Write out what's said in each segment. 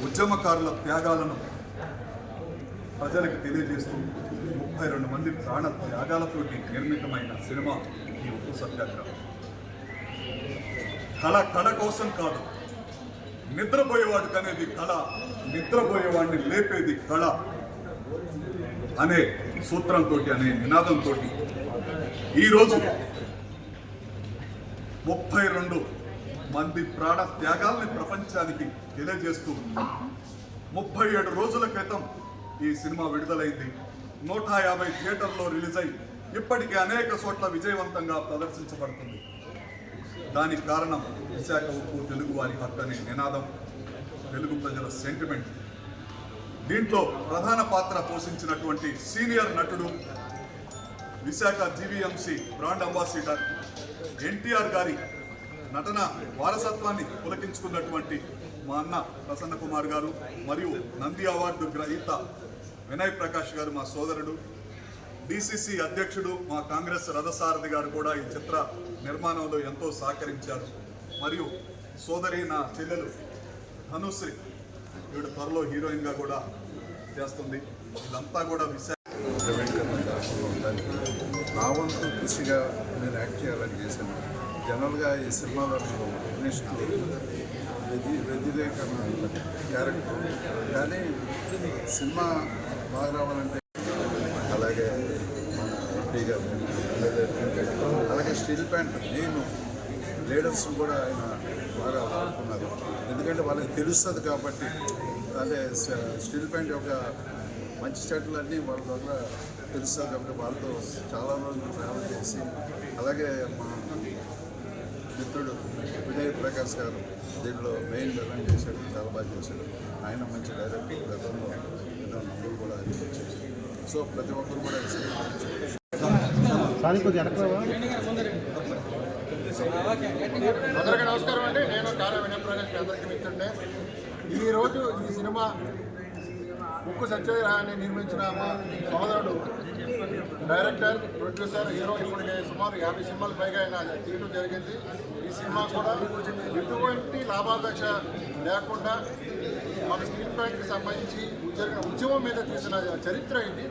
ఉద్యమకారుల త్యాగాలను ప్రజలకు తెలియజేస్తూ 32 మంది ప్రాణ త్యాగాలతోటి నిర్మితమైన సినిమా ఈ ఉప్పు సత్యాగ్రహం. కళ కోసం కాదు, నిద్రపోయేవాడు కనేది కళ, నిద్రపోయేవాడిని లేపేది కళ అనే సూత్రంతో, అనే నినాదంతో ఈరోజు 32 మంది ప్రాణ త్యాగాల్ని ప్రపంచానికి తెలియజేస్తూ 37 రోజుల క్రితం ఈ సినిమా విడుదలైంది. 150 థియేటర్లో రిలీజ్ అయి ఇప్పటికీ అనేక చోట్ల విజయవంతంగా ప్రదర్శించబడుతుంది. దానికి కారణం విశాఖ ఉప్పు తెలుగు వారి హక్కు అనే నినాదం, తెలుగు ప్రజల సెంటిమెంట్. దీంట్లో ప్రధాన పాత్ర పోషించినటువంటి సీనియర్ నటుడు, Visakha GVMC brand ambassador, NTR గారి నటన వారసత్వాన్ని పులకించుకున్నటువంటి మా అన్న ప్రసన్న కుమార్ గారు, మరియు నంది అవార్డు గ్రహీత వినయ్ ప్రకాష్ గారు మా సోదరుడు, డిసిసి అధ్యక్షుడు మా కాంగ్రెస్ రథసారథి గారు కూడా ఈ చిత్ర నిర్మాణంలో ఎంతో సహకరించారు. మరియు సోదరి నా చెల్లెలు ధనుశ్రీ, ఈవిడ త్వరలో హీరోయిన్గా కూడా చేస్తుంది. ఇదంతా కూడా నా వంతు కృషిగా నేను యాక్ట్ చేయాలని చేశాను. జనరల్గా ఈ సినిమాలో వ్యతిరేకన క్యారెక్టర్, కానీ సినిమా బాగా రావాలంటే అలాగే ఎంపీ గారు, అలాగే స్టీల్ ప్లాంట్ నేను లీడర్స్ కూడా ఆయన బాగా వాడుకున్నారు. ఎందుకంటే వాళ్ళకి తెలుస్తుంది కాబట్టి. అదే స్టీల్ ప్లాంట్ యొక్క మంచి చెట్లన్నీ వాళ్ళ ద్వారా తెలుస్తుంది కాబట్టి వాళ్ళతో చాలా రోజులు ట్రావెల్ చేసి, అలాగే మా మిత్రుడు వినయ్ ప్రకాష్ గారు దీంట్లో మెయిన్ విలన్ చేశాడు, చాలా బాగా చేశాడు. ఆయన మంచి డైరెక్టర్, గతంలో ఎన్నో నంబర్లు కూడా వచ్చాయి. సో ప్రతి ఒక్కరు కూడా అందరికీ నమస్కారం అండి. నేను కారా వినయ్ ప్రకాష్ అందరికీ మిత్రుడే. ఈరోజు ఈ సినిమా ఉప్పు సత్యాగ్రహాన్ని నిర్మించిన మా సోదరుడు, డైరెక్టర్, ప్రొడ్యూసర్, హీరో ఇప్పటికే సుమారు 50 సినిమాలు పైగా ఆయన తీయడం జరిగింది. ఈ సినిమా కూడా ఎటువంటి లాభాపేక్ష లేకుండా మన స్టీల్ ప్లాంట్కి సంబంధించి జరిగిన ఉద్యమం మీద తీసిన చరిత్ర ఇది.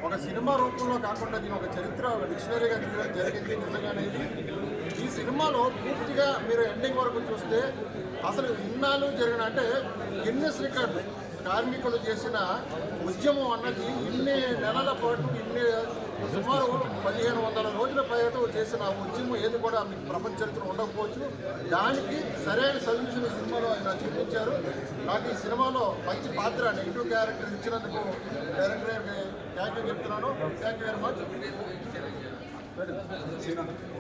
ఒక సినిమా రూపంలో కాకుండా దీని ఒక చరిత్ర, ఒక డిక్షనరీగా తీయడం జరిగింది నిజంగానే. ఈ సినిమాలో పూర్తిగా మీరు ఎండింగ్ వరకు చూస్తే అసలు ఇన్నాళ్ళు జరిగిన అంటే గిన్నెస్ రికార్డు కార్మికులు చేసిన ఉద్యమం అన్నది ఇన్ని నెలల పాటు, సుమారు 1500 రోజుల పాటు చేసిన ఉద్యమం ఏది కూడా మీకు ప్రపంచ చరిత్ర ఉండకపోవచ్చు. దానికి సరైన సొల్యూషన్ ఈ సినిమాలో ఆయన చూపించారు. నాకు ఈ సినిమాలో మంచి పాత్ర, నెగిటివ్ క్యారెక్టర్ ఇచ్చినందుకు డైరెక్టర్ థ్యాంక్ యూ చెప్తున్నాను. Thank you very much.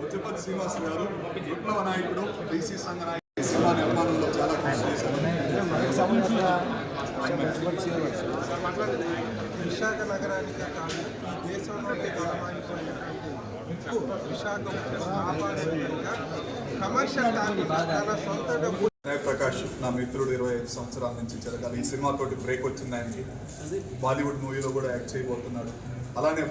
Ujjapathi Srinivas గారు విప్లవ నాయకుడు, బీసీ సంఘ నాయకుడు, సినిమా నిర్మాణంలో చాలా కృషి చేశారు. విశాఖ నగరానికే కాదు, ఈ దేశంలోనే గౌరవానికి విశాఖ కమర్షియల్ తన సొంత డబ్బు. వినయ్ ప్రకాష్ నా మిత్రుడు, 25 సంవత్సరాల నుంచి జరగాలి. ఈ సినిమాతోటి బ్రేక్ వచ్చింది ఆయనకి. బాలీవుడ్ మూవీలో కూడా యాక్ట్ చేయబోతున్నాడు. అలానే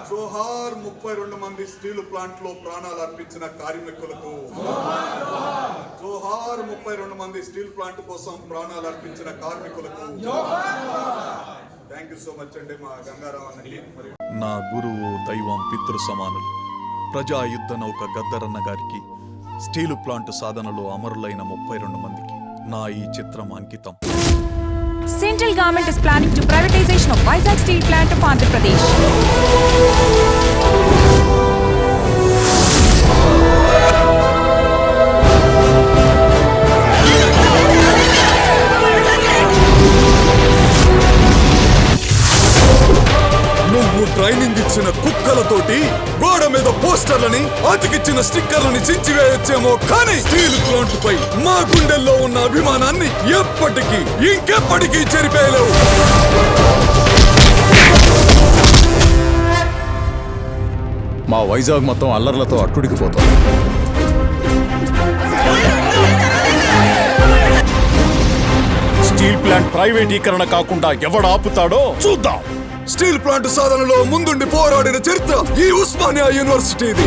జోహార్ 32 మంది స్టీల్ ప్లాంట్ లో ప్రాణాలు అర్పించిన కార్మికులకు, జోహార్ 32 మంది స్టీల్ ప్లాంట్ కోసం ప్రాణాలు అర్పించిన కార్మికులకు. థ్యాంక్ యూ సో మచ్ అండి మా గంగారావు అన్నకి. నా గురువు, దైవం, పితృ సమానులు ప్రజా యుద్ధ నౌక గద్దరన్న గారికి, స్టీలు ప్లాంట్ సాధనలో అమరులైన 32 మందికి నా ఈ చిత్రం అంకితం. Central government is planning to privatization of Vizag Steel Plant of Andhra Pradesh. నువ్వు ట్రైనింగ్ ఇచ్చిన కుక్కలతోటి గోడ మీద పోస్టర్లని, అతికిచ్చిన స్టిక్కర్లని చించివేయొచ్చేమో, కానీ స్టీల్ ప్లాంట్ పై మా గుండెల్లో ఉన్న అభిమానాన్ని ఎప్పటికీ ఇంకెప్పటికీ చెరిపేయలేవు. మా వైజాగ్ మొత్తం అల్లర్లతో అట్టుడికిపోతాం. స్టీల్ ప్లాంట్ ప్రైవేటీకరణ కాకుండా ఎవడు ఆపుతాడో చూద్దాం. స్టీల్ ప్లాంట్ సాధనలో ముందుండి పోరాడిన చరిత్ర ఈ ఉస్మానియా యూనివర్సిటీది.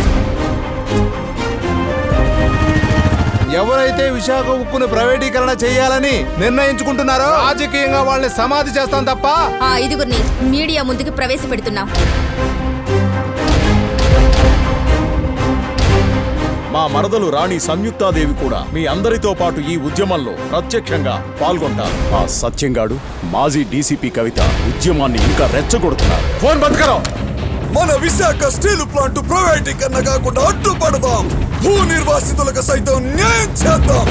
ఎవరైతే విశాఖ ఉక్కును ప్రైవేటీకరణ చేయాలని నిర్ణయించుకుంటున్నారో రాజకీయంగా వాళ్ళని సమాధి చేస్తాం తప్ప ఆ ఐదుగురిని మీడియా ముందుకు ప్రవేశపెడుతున్నాం. మా మరదలు రాణి సంయుక్తాదేవి కూడా మీ అందరితో పాటు ఈ ఉద్యమంలో ప్రత్యక్షంగా పాల్గొంటారు. ఆ సత్యంగాడు మాజీ డీసీపీ కవిత ఉద్యమాన్ని ఇంకా రెచ్చగొడుతున్నారు. ఫోన్ బతకరా. మన విశాఖ స్టీల్ ప్లాంట్ ప్రైవేటీకరణ కాకుండా అడ్డుపడదాం. భూ నిర్వాసితులకు సైతం న్యాయం చేద్దాం.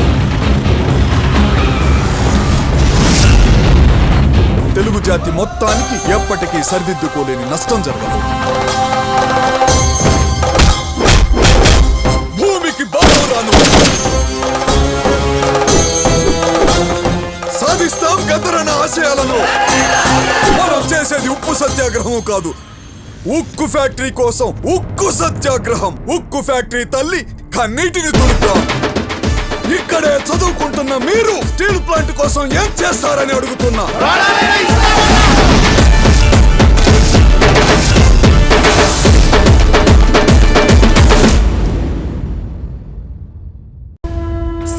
తెలుగు జాతి మొత్తానికి ఎప్పటికీ సరిదిద్దుకోలేని నష్టం జరగదు. భూమికి బాధోదాను సాధిస్తాం గద్దరన్న ఆశయాలను. మనం చేసేది ఉప్పు సత్యాగ్రహం కాదు, ఉక్కు ఫ్యాక్టరీ కోసం ఉక్కు సత్యాగ్రహం. ఉక్కు ఫ్యాక్టరీ తల్లి కన్నీటిని తుడుద్దాం. ఇక్కడే చదువుకుంటున్న మీరు స్టీల్ ప్లాంట్ కోసం ఏం చేస్తారని అడుగుతున్నా.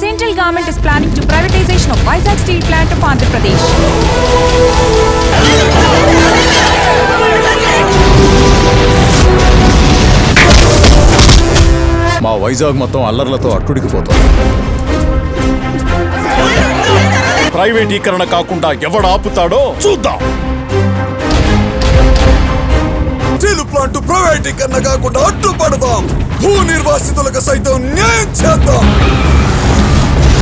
Central government is planning to privatization of Vizag Steel Plant of Andhra Pradesh. మా వైజాగ్ మొత్తం అల్లర్లతో అట్టుడికిపోతాం. ప్రైవేటీకరణ కాకుండా ఎవడు ఆపుతాడో చూద్దాం. స్టీల్ ప్లాంట్ ప్రైవేటీకరణ కాకుండా అడ్డుపడదాం. భూ నిర్వాసితులకు సైతం న్యాయం చేద్దాం.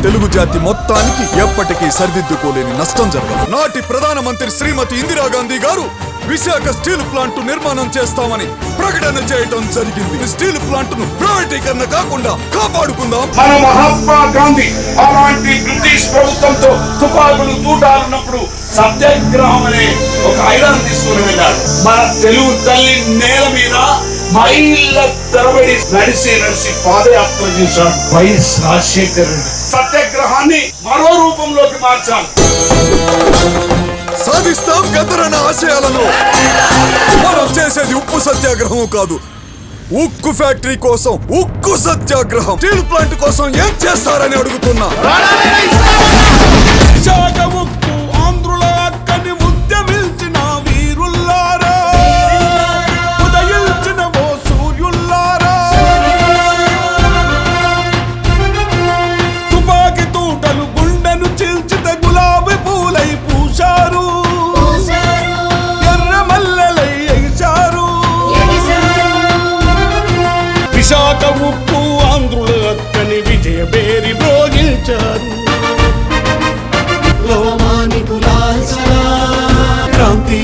తెలుగు జాతి మొత్తానికి ఎప్పటికీ సరిదిద్దుకోలేని నష్టం జరగదు. నాటి ప్రధానమంత్రి శ్రీమతి ఇందిరాగాంధీ గారు విశాఖ స్టీల్ ప్లాంట్ నిర్మాణం చేస్తామని ప్రకటన చేయడం జరిగింది. స్టీల్ ప్లాంట్ ను ప్రైవేటీకరణ కాకుండా కాపాడుకుందాం. మన మహాత్మా గాంధీ అలాంటి బ్రిటిష్ ప్రభుత్వంతో తుపాకులు తూటాలున్నప్పుడు సత్యాగ్రహం అనే ఒక ఐలాన్ తీసుకుని వెళ్ళాడు. మన తెలుగు తల్లి నేల మీద మైళ్ళ తరబడి నడిచి పాదయాత్ర చేశాడు వైఎస్ రాజశేఖర్ రెడ్డి. సత్యాగ్రహాన్ని మరో రూపంలోకి మార్చాలి. సాధిస్తాం గద్దరన్న ఆశయాలను. మనం చేసేది ఉప్పు సత్యాగ్రహం కాదు, ఉక్కు ఫ్యాక్టరీ కోసం ఉక్కు సత్యాగ్రహం. స్టీల్ ప్లాంట్ కోసం ఏం చేస్తారని అడుగుతున్నా. విశాఖ ఉక్కు ఆంధ్రుల అక్కని ఉద్యమించిన వీరుల్లారా, ఉదయించిన ఓ సూర్యుల్లారా, తుపాకి తూటలు గుండెను చీల్చితే గులాబీ పూలై పూశారు, ఎర్ర మల్లెలై ఎగిశారు. విశాఖ ఉక్కు ఆంధ్రుల అక్కని విజయ బేరి భోగించారు. క్రాంతి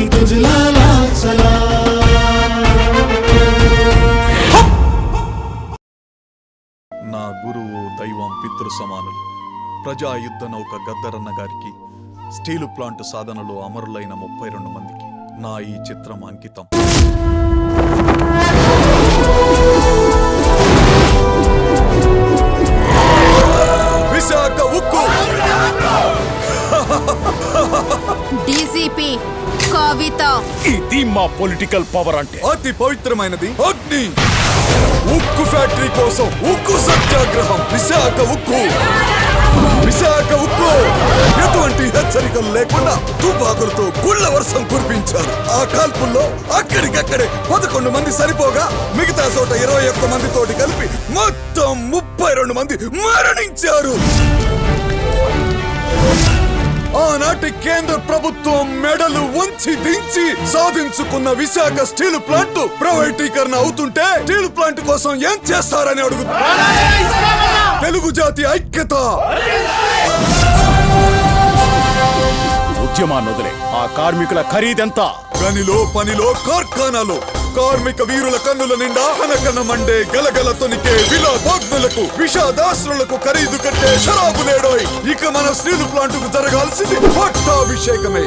నా గురువు దైవం పితృ సమానులు ప్రజాయుద్ధ నౌక గద్దరన్న గారికి స్టీలు ప్లాంట్ సాధనలో అమరులైన 32 మందికి నా ఈ చిత్రం అంకితం. విశాఖ ఉక్కు డీసీపీ కవిత. ఇది మా పొలిటికల్ పవర్ అంటే. అతి పవిత్రమైనది అగ్ని. ఉక్కు ఫ్యాక్టరీ కోసం ఉక్కు సత్యాగ్రహం. విశాఖ ఉక్కు, విశాఖ ఉక్కు. ఎటువంటి హెచ్చరికలు లేకుండా తుపాకులతో గుళ్ళ వర్షం కురిపించారు. ఆ కాల్పుల్లో అక్కడికక్కడే 11 మంది సరిపోగా మిగతా చోట 21 మందితోటి కలిపి మొత్తం 32 మంది మరణించారు. ఆనాటి కేంద్ర ప్రభుత్వం మెడలు వంచి దించి సాధించుకున్న విశాఖ స్టీల్ ప్లాంట్ ప్రైవేటీకరణ అవుతుంటే స్టీల్ ప్లాంట్ కోసం ఏం చేస్తారని అడుగుతున్నారు. తెలుగు జాతి ఐక్యత. ఉద్యమాన్ని వదిలే ఆ కార్మికుల ఖరీదెంత? గనిలో పనిలో కార్ఖానాలో కార్మిక వీరుల కన్నుల నిండా కనకన మండే గలగల తొనికే విలాభోగ్నులకు విషాదాశ్రులకు ఖరీదు కట్టే షరాబు లేడోయ్. ఇక మన స్టీల్ ప్లాంట్ కు జరగాల్సింది పట్టాభిషేకమే.